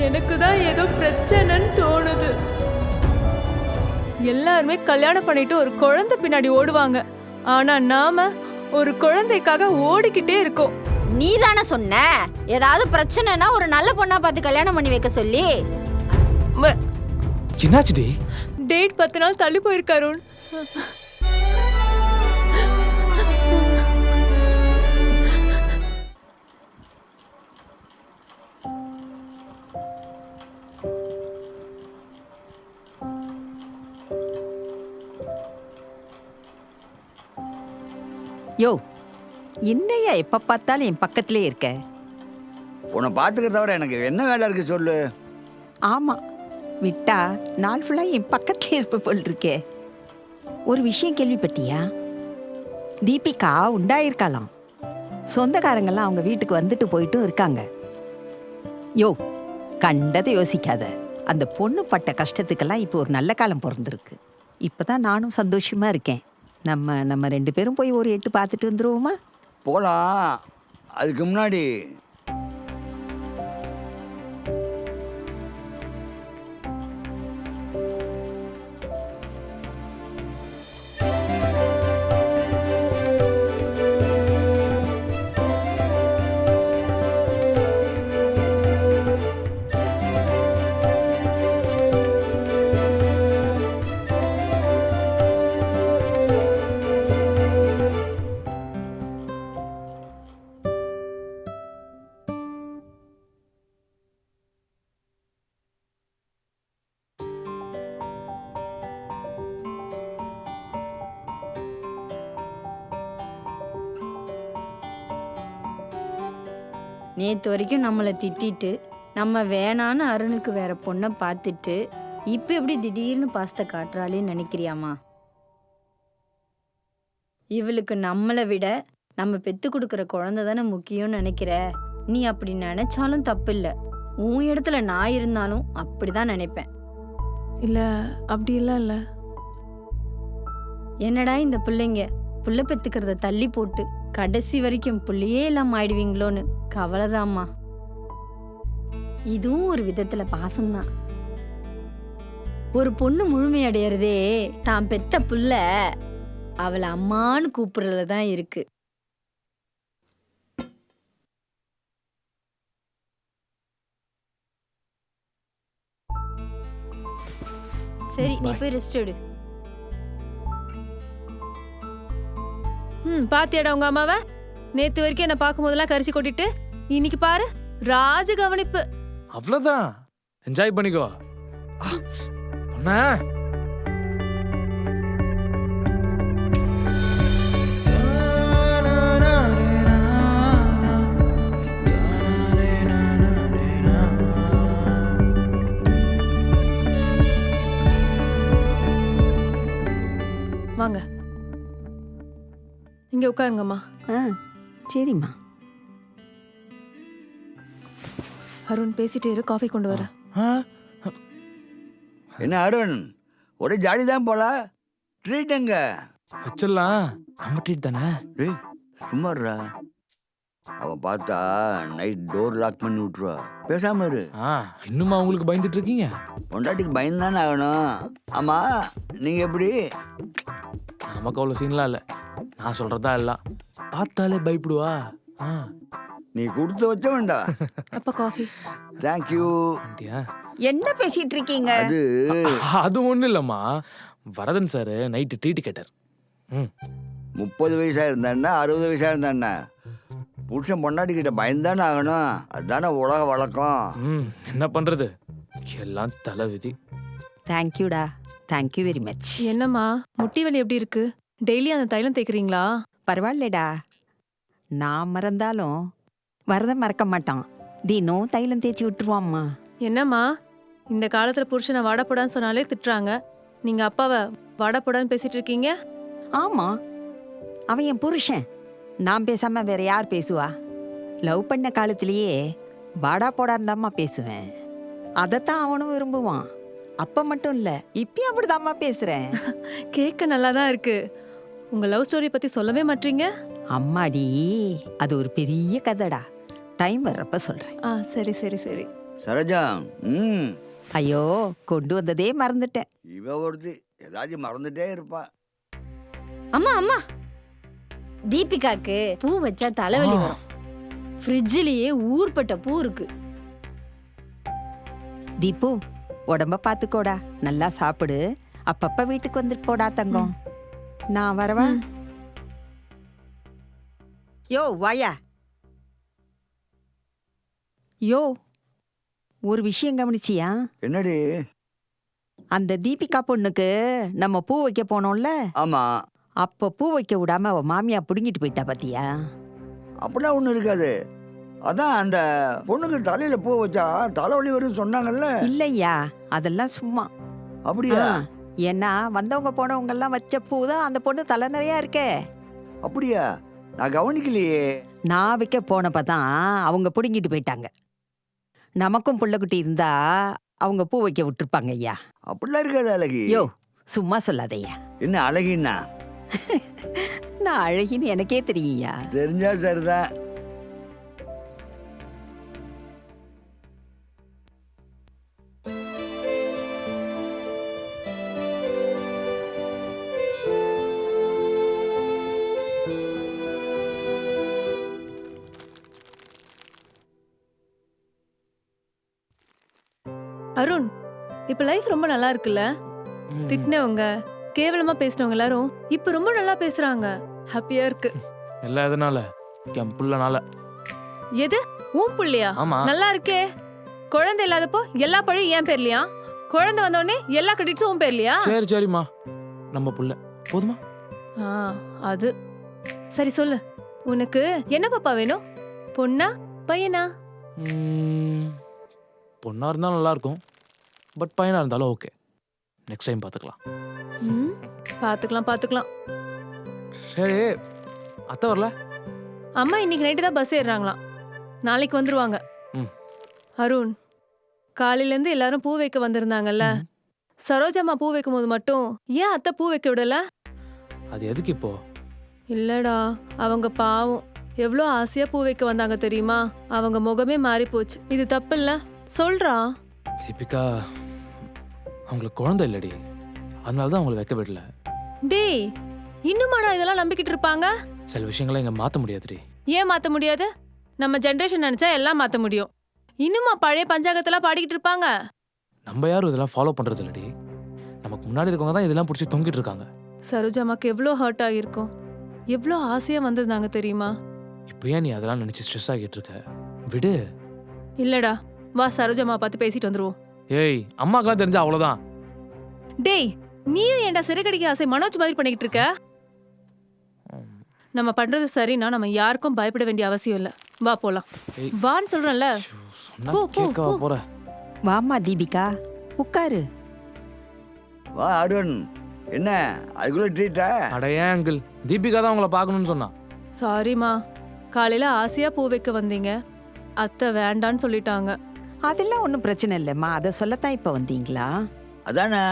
எனக்கு தான் ஏதோ பிரச்சனைன்னு தோணுது. எல்லாருமே கல்யாணம் பண்ணிட்டு ஒரு குழந்தை பின்னாடி ஓடுவாங்க. ஆனா நாம ஒரு குழந்தைக்காக ஓடிக்கிட்டே இருக்கோம். நீ தானே சொன்ன ஏதாவது பிரச்சனைனா ஒரு நல்ல பொண்ணா பார்த்து கல்யாணம் பண்ணி வைக்க சொல்லி. என்னாச்சுடி? டேட் 10 நாள் தள்ளி போயிருக்காரு. யோ, என்னையா எப்ப பார்த்தாலும் என் பக்கத்திலே இருக்க? உன்னை பார்த்துக்கிறத தவிர எனக்கு என்ன வேலை இருக்கு சொல்லு. ஆமா, விட்டா நாள் ஃபுல்லா என் பக்கத்திலே இருப்ப போல் இருக்கே. ஒரு விஷயம் கேள்விப்பட்டியா? தீபிகா உண்டாயிருக்காளாம். சொந்தக்காரங்கெல்லாம் அவங்க வீட்டுக்கு வந்துட்டு போயிட்டும் இருக்காங்க. யோ, கண்டதை யோசிக்காத. அந்த பொண்ணு பட்ட கஷ்டத்துக்கெல்லாம் இப்போ ஒரு நல்ல காலம் பிறந்திருக்கு. இப்போதான் நானும் சந்தோஷமா இருக்கேன். நம்ம 2 பேரும் போய் ஒரு எட்டு பார்த்துட்டு வந்துருவோமா? போகலாம். அதுக்கு முன்னாடி நேத்து வரைக்கும் நம்மளை திட்டிட்டு நம்ம வேணான்னு அருணுக்கு வேற பொண்ணை பார்த்துட்டு இப்போ எப்படி திடீர்னு பாசத்தை காட்டுறாளேன்னு நினைக்கிறியாமா? இவளுக்கு நம்மளை விட நம்ம பெத்து கொடுக்குற குழந்தை தானே முக்கியம்னு நினைக்கிற. நீ அப்படி நினைச்சாலும் தப்பு இல்லை. உன் இடத்துல நான் இருந்தாலும் அப்படிதான் நினைப்பேன். இல்ல அப்படியெல்லாம் இல்ல. என்னடா இந்த பிள்ளைங்க புள்ள பெத்துக்கிறத தள்ளி போட்டு கடைசி வரைக்கும் புள்ளையே இல்லாம ஆயிடுவீங்களோன்னு கவலைதாம்மா. இதுவும் ஒரு விதத்துல பாசம்தான். ஒரு பொண்ணு முழுமையடையறதே தான் பெத்த புள்ள அவளை அம்மான்னு கூப்பிடுறதுல தான் இருக்கு. சரி, நீ போய் ரெஸ்ட் எடு. பாத்தியாடா உங்க அம்மாவை? நேத்து வரைக்கும் என்ன பார்க்கும் போதெல்லாம் கரிச்சு கொட்டிட்டு இன்னைக்கு பாரு ராஜ கவனிப்பு. அவ்வளவுதான், என்ஜாய் பண்ணிக்கோ. அண்ணா வாங்க இங்க உட்காருங்கம்மா. சரிம்மா. அருண் பேசிட்டே இரு, காஃபி கொண்டு வர. என்ன அருண், ஒரே ஜாலி தான் போல. ட்ரீட் எங்க வச்சிடலாம். நம்ம ட்ரீட் தானே. டேய் சும்மாடுறா. அவன் பார்த்தா நைட் டோர் லாக் பண்ணி விட்டுருவா. பேசாம இரு. இன்னுமா உங்களுக்கு பயந்துட்டு இருக்கீங்க? பொண்டாட்டிக்கு பயந்தானே ஆகணும். ஆமா, நீங்க எப்படி? நமக்கு அவ்வளோ சீன்லாம் இல்லை. நான் சொல்றதா எல்லாம் பார்த்தாலே பயப்படுவா. நீ கொடுத்து வச்ச வேண்டாம். அப்ப காஃபி. தேங்க்யூ. என்ன பேசிட்டு இருக்கீங்க? அது ஒன்றும் இல்லைம்மா. வரதன் சார் நைட்டு ட்ரீட் கேட்டார். 30 வயசா இருந்தான்னா 60 வயசா இருந்தான்னா புருஷன் பொண்டாட்டி கிட்ட பயந்தானே ஆகணும். அதுதானே உலக வழக்கம். என்ன பண்றது, எல்லாம் தலை விதி. தேங்க்யூடா, தேங்க்யூ வெரி மச். என்னம்மா முட்டி வலி எப்படி இருக்கு? டெய்லி அந்த தைலம் தேய்க்கிறீங்களா? பரவாயில்லடா, நான் மறந்தாலும் வரதன் மறக்க மாட்டான். தினம் தைலம் தேய்ச்சி விட்டுருவாம்மா. என்னம்மா இந்த காலத்துல புருஷனை வாடப்படான்னு சொன்னாலே திட்டுறாங்க. நீங்க அப்பாவை வாடப்படான்னு பேசிட்டு இருக்கீங்க. ஆமா, அவன் என் புருஷன். நான் பேசாம வேற யார் பேசுவா? லவ் பண்ண காலத்திலேயே வாடா போடாந்தாம்மா பேசுவேன். அதைத்தான் அவனும் விரும்புவான். அப்ப மட்டும் இல்ல, இப்பயும் அப்படிதாம்மா பேசுறேன். கேட்க நல்லா தான் இருக்கு. உங்க லவ் ஸ்டோரி பத்தி சொல்லவே மாட்டீங்க. அம்மாடி, அது ஒரு பெரிய கதைடா. டைம் வர்றப்ப சொல்றேன். சரி சரி சரி. சரோஜா. ஐயோ கொண்டு வந்ததே மறந்துட்டேன். இவ ஒருத்தி ஏதாச்சும் மறந்துட்டே இருப்பா. அம்மா அம்மா, தீபிகாக்கு பூ வச்சா தலைவலி வரும். ஃப்ரிட்ஜிலேயே ஊர்பட்ட பூ இருக்கு. தீபு, உடம்ப பார்த்துக்கோடா, நல்லா சாப்பிடு. அப்பப்ப வீட்டுக்கு வந்துட்டு போடா தங்கம். நான் வரவா? யோ வாயா. யோ, ஒரு விஷயம் கவனிச்சியா? என்னடி? அந்த தீபிகா பொண்ணுக்கு நம்ம பூ வைக்க போனோம்ல, ஆமா. அப்ப பூ வைக்க விடாம அவ மாமியா புடுங்கிட்டு போயிட்டா பாத்தியா? அப்படிலாம் ஒன்றும் இருக்காது. அதான் அந்த பொண்ணுக்கு தலையில பூ வச்சா தலைவலி வரும் சொன்னாங்கல்ல. இல்லையா, அதெல்லாம் சும்மா. அப்படியா? ஏன்னா வந்தவங்க போனவங்க எல்லாம் வச்ச பூ தான் அந்த பொண்ணு தலை நிறையா இருக்கே. அப்படியா? நான் கவனிக்கலையே. நான் வைக்க போனப்பதான் அவங்க புடுங்கிட்டு போயிட்டாங்க. நமக்கும் புள்ளக்குட்டி இருந்தா அவங்க பூ வைக்க விட்டுருப்பாங்க ஐயா. அப்படிலாம் இருக்காது அழகி. யோ சும்மா சொல்லாதய்யா. என்ன அழகின்னா? நான் அழகின்னு எனக்கே தெரியும்யா. தெரிஞ்சா சரிதான். அருண், இப்ப லைஃப் ரொம்ப நல்லா இருக்குல்ல? திட்டினவங்க, கேவலமா பேசினவங்க எல்லாரும் இப்ப ரொம்ப நல்லா பேசுறாங்க. ஹாப்பியா இருக்கு. எல்லாம் எதனால? என் புள்ளனால. எது உன் புள்ளையா? ஆமா. நல்லா இருக்கே. குழந்தை இல்லாதப்போ எல்லா பழியும் என் பேர்லயா? குழந்தை வந்த உடனே எல்லா கிரெடிட்ஸும் உன் பேர்லயா? சரி சரிம்மா, நம்ம புள்ள போதுமா? அது சரி. சொல்லு, உனக்கு என்ன பாப்பா வேணும்? பொண்ணா பையனா? பொண்ணா இருந்தாலும் நல்லா இருக்கும், பட் பையனா இருந்தாலும் ஓகே. நெக்ஸ்ட் டைம் பார்த்துக்கலாம். பாத்துக்கலாம். சரி, அத்தை வரல? அம்மா இன்னைக்கு நைட்டு தான் பஸ் ஏறுறாங்களாம். நாளைக்கு வந்துருவாங்க. அருண், காலையில இருந்து எல்லாரும் பூ வைக்க வந்திருந்தாங்கல்ல, சரோஜம்மா பூ வைக்கும் போது மட்டும் ஏன் அத்தை பூ வைக்க விடல? அது எதுக்கு இப்போ? இல்லடா, அவங்க பாவம் எவ்வளோ ஆசையா பூ வைக்க வந்தாங்க தெரியுமா? அவங்க முகமே மாறி போச்சு. இது தப்பு இல்ல? சொல்றா. தீபிகா, அவங்களுக்கு குழந்தை இல்லடி, அதனாலதான் அவங்களை வைக்க விடல. டேய், இன்னுமாடா இதெல்லாம் நம்பிக்கிட்டு இருப்பாங்க? சில விஷயங்களை இங்க மாத்த முடியாதுடி. ஏன் மாத்த முடியாது? நம்ம ஜெனரேஷன் நினைச்சா எல்லாம் மாத்த முடியும். இன்னுமா பழைய பஞ்சாங்கத்தெல்லாம் பாடிக்கிட்டு இருப்பாங்க? நம்ம யாரும் இதெல்லாம் ஃபாலோ பண்றது இல்லடி. நமக்கு முன்னாடி இருக்கவங்க தான் இதெல்லாம் பிடிச்சி தொங்கிட்டு இருக்காங்க. சரோஜாமாக்கு எவ்வளோ ஹர்ட் ஆகியிருக்கும், எவ்வளோ ஆசையா வந்திருந்தாங்க தெரியுமா? இப்போ ஏன் நீ அதெல்லாம் நினைச்சு ஸ்ட்ரெஸ் ஆகிட்டு இருக்க? விடு. இல்லடா, வா சரோஜாமா பார்த்து பேசிட்டு வந்துருவோம். ஏய், அம்மாக்கெல்லாம் தெரிஞ்சா அவ்வளவுதான். டேய், நீயும் ஏன்டா சிறுகடிக்க ஆசை மனோஜ் மாதிரி பண்ணிக்கிட்டு இருக்க? நம்ம பண்றது சரின்னா நம்ம யாருக்கும் பயப்பட வேண்டிய அவசியம் இல்ல. வா போலாம். ஏய். வான்னு சொல்றேன்ல. சொன்னா போ, போ, கேட்கவா போ. போற? வாமா தீபிகா, உட்காரு. வா அருண். என்ன அதுக்குள்ள ட்ரீட்டா? அட ஏன் அங்கிள், தீபிகா தான் உங்களை பார்க்கணும்னு சொன்னா. சாரிமா, காலையில ஆசையா பூ வைக்க வந்தீங்க, அத்தை வேண்டான்னு சொல்லிட்டாங்க. அதெல்லாம் ஒன்றும் பிரச்சனை இல்லைம்மா, அதை சொல்லத்தான் இப்போ வந்தீங்களா? அதானே,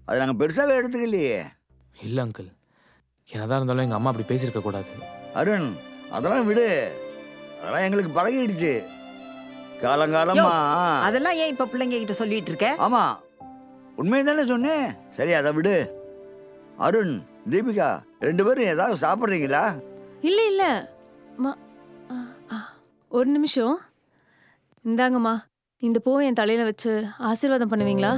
அதை நாங்கள் பெருசாகவே எடுத்துக்கலையே. இல்ல அங்கிள், என்னதான் இருந்தாலும் எங்க அம்மா அப்படி பேசியிருக்க கூடாது. அருண், அதெல்லாம் விடு. அதெல்லாம் எங்களுக்கு பழகிடுச்சு காலங்காலமா. அதெல்லாம் ஏன் இப்போ பிள்ளைங்க கிட்ட சொல்லிட்டு இருக்க? ஆமா, உண்மையை தானே சொன்னேன். சரி, அதை விடு. அருண், தீபிகா, 2 பேரும் ஏதாவது சாப்பிட்றீங்களா? இல்ல இல்ல ஒரு நிமிஷம். இந்தாங்கம்மா, இந்த பூவை என் தலையில வச்சு ஆசீர்வாதம் பண்ணுவீங்களா?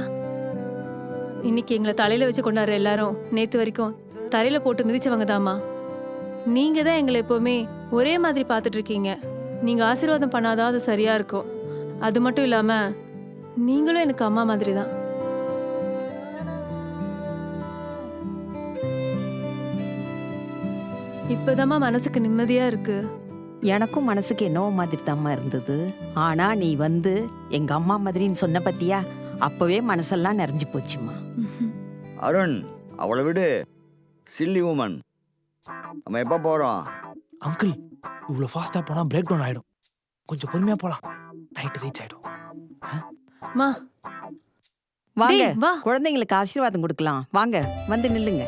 இன்னைக்கு எங்களை தலையில வச்சு கொண்டாடுற எல்லாரும் நேத்து வரைக்கும் தரையில போட்டு மிதிச்சவங்க தாம்மா. நீங்க தான் எங்களை எப்பவுமே ஒரே மாதிரி பார்த்துட்டு இருக்கீங்க. நீங்க ஆசீர்வாதம் பண்ணாதான் அது சரியா இருக்கும். அது மட்டும் இல்லாம நீங்களும் எனக்கு அம்மா மாதிரி தான். இப்பதாம்மா மனசுக்கு நிம்மதியா இருக்கு. எனக்கும் மனசுக்கு என்னவோ மாதிரி தாம்மா இருந்தது. ஆனா நீ வந்து எங்க அம்மா மாதிரின்னு சொன்ன பத்தியா, அப்பவே மனசெல்லாம் நிறைஞ்சு போச்சுமா. அருண், அவளை விடு. Silly woman. நம்ம எப்போ போகிறோம்? அங்கிள், இவ்வளவு ஃபாஸ்டா போனா பிரேக் டவுன் ஆயிடும். கொஞ்சம் பொறுமையா போலாம், நைட் ரீச் ஆயிடும். மா, வாங்க, டேய், வா. குழந்தைங்களுக்கு ஆசீர்வாதம் கொடுக்கலாம். வாங்க, வந்து நில்லுங்க.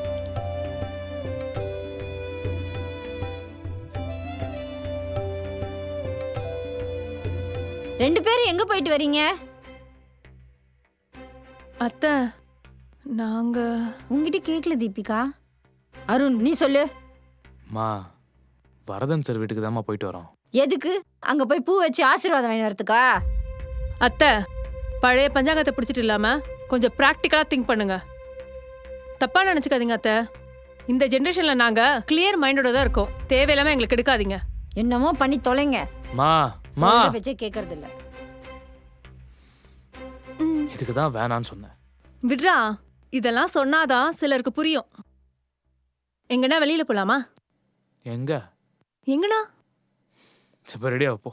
2 பேரும் எங்க போயிட்டு வரீங்க? அத்தை நாங்க உங்ககிட்ட கேட்கல தீபிகா. அருண் நீ சொல்லு. மா வரதன் சார் வீட்டுக்கு தாம்மா போயிட்டு வரோம். எதுக்கு? அங்க போய் பூ வச்சு ஆசீர்வாதம் வாங்கி வரதுக்கா? அத்தை பழைய பஞ்சாங்கத்தை பிடிச்சிட்டு இல்லாம கொஞ்சம் ப்ராக்டிக்கலா திங்க் பண்ணுங்க. தப்பா நினைச்சுக்காதீங்க அத்தை. இந்த ஜெனரேஷன்ல நாங்க கிளியர் மைண்டோட தான் இருக்கோம். தேவையில்லாம எங்களுக்கு எடுக்காதீங்க. என்னமோ பண்ணி தொலைங்க. மா மா சொல்ற பேச்சே கேட்கறது இல்ல. இதுக்கு தான் வேணான்னு சொன்னேன். விட்றா, இதெல்லாம் சொன்னாதான் சிலருக்கு புரியும். எங்கன்னா வெளியில போலாமா? எங்க? எங்கடா? சரி ரெடியா போ.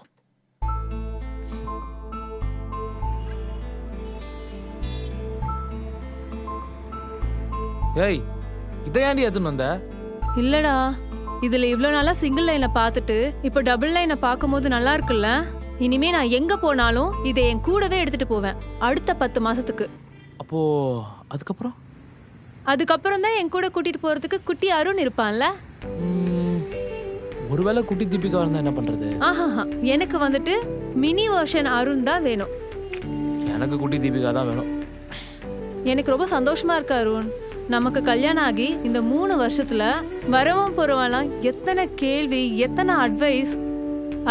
ஏய் இதை ஏன்டி எடுத்துன்னு வந்த? இல்லடா, இதுல இவ்ளோ நாளா சிங்கிள் லைனை பார்த்துட்டு இப்ப டபுள் லைனை பார்க்கும்போது நல்லா இருக்குல்ல. இனிமே நான் எங்க போனாலும் இதை என் கூடவே எடுத்துட்டு போவேன் அடுத்த 10 மாசத்துக்கு. அப்போ அதுக்கப்புறம் அதுக்கப்புறம் தான் என் கூட கூட்டிட்டு போறதுக்கு குட்டி அருண் இருப்பான்ல. ஒருவேளை குட்டி தீபிகா இருந்தா என்ன பண்றது? ஆஹா, எனக்கு வந்துட்டு மினி வெர்ஷன் அருண் தான் வேணும். எனக்கு குட்டி தீபிகா தான் வேணும். எனக்கு ரொம்ப சந்தோஷமா இருக்கு அருண். நமக்கு கல்யாணம் ஆகி இந்த 3 வருஷத்துல வரவும் போறவெல்லாம் எத்தனை கேள்வி, எத்தனை அட்வைஸ்,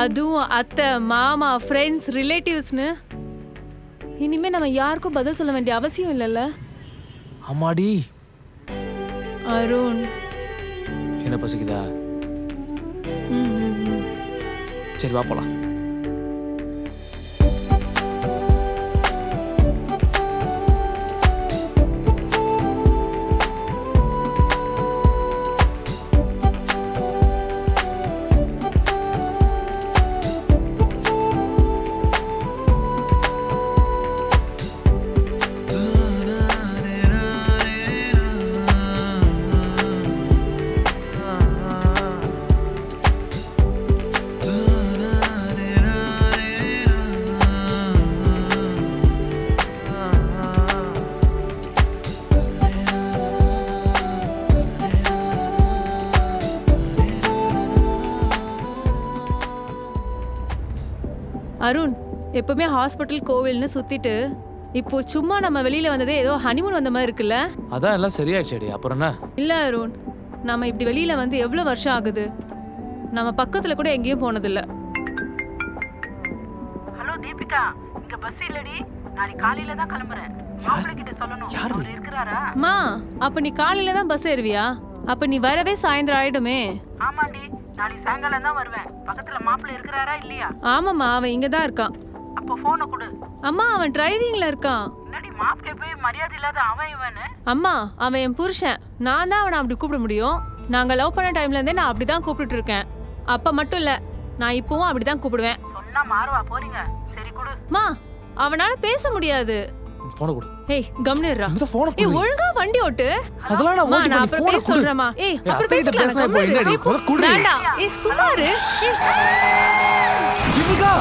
அதுவும் அத்தை, மாமா, ஃப்ரெண்ட்ஸ், ரிலேட்டிவ்ஸ்னு. இனிமே நம்ம யாருக்கும் பதில் சொல்ல வேண்டிய அவசியம் இல்லைல்ல. அம்மாடி அருண். என்ன பசிக்குதா? ம், ம், ம். சரி வா போலாம். அருண், எப்பவுமே ஹாஸ்பிட்டல் கோவில்னு சுத்திட்டு இப்போ சும்மா நம்ம வெளியில வந்ததே ஏதோ ஹனிமூன் வந்த மாதிரி இருக்குல்ல. அதான் எல்லாம் சரியாயிடுச்சேடி. அப்புறம் என்ன? இல்ல அருண், நம்ம இப்படி வெளியில வந்து எவ்வளவு வருஷம் ஆகுது? நம்ம பக்கத்துல கூட எங்கேயும் போனதில்ல. ஹலோ தீபிகா, இங்க பஸ் இல்லடி. நாளைக்கு காலையில தான் கிளம்புறேன். மாப்பிள்ளை கிட்ட சொல்லணும். அவர் இருக்கிறாரா? மா, அப்ப நீ காலையில தான் பஸ் ஏறுவியா? அப்ப நீ வரவே சாயந்தரம் ஆயிடுமே. ஆமாண்டி, நாளைக்கு சாயங்காலம் தான் வருவேன். பக்கத்துல மாப்பிள்ளை இருக்கிறாரா இல்லையா? ஆமாம்மா, அவன் இங்க தான் இருக்கான். அப்போ போனை கொடு. அம்மா, அவன் டிரைவிங்ல இருக்கான். என்னடி மாப்பிள்ளை போய் மரியாதை இல்லாத அவன் இவனு? அம்மா, அவன் என் புருஷன். நான் தான் அவனை அப்படி கூப்பிட முடியும். நாங்க லவ் பண்ண டைம்ல இருந்தே நான் அப்படிதான் கூப்பிட்டு இருக்கேன். அப்ப மட்டும் இல்ல, நான் இப்பவும் அப்படிதான் கூப்பிடுவேன். சொன்னா மாறுவா போறீங்க. சரி கொடு. மா, அவனால பேச முடியாது. போனை கொடு. ஏய், கம்னிரா. இந்த போனை ஏய், கொடு. ஒழுங்கா வண்டி ஓட்டு. அதெல்லாம் நான் மா, ஓட்டி நான் பண்ணி அப்புறம் போனை பேச கொடு. சொல்றேம்மா. ஏய், அப்புறம் அத்தைகிட்ட பேசிக்கலாம். பேசினா இப்போ கம்முனு என்னடி? இரு. முதல்ல குடு. வேண்டாம். ஏய், சும்மா இரு. ஏய். தீபிகா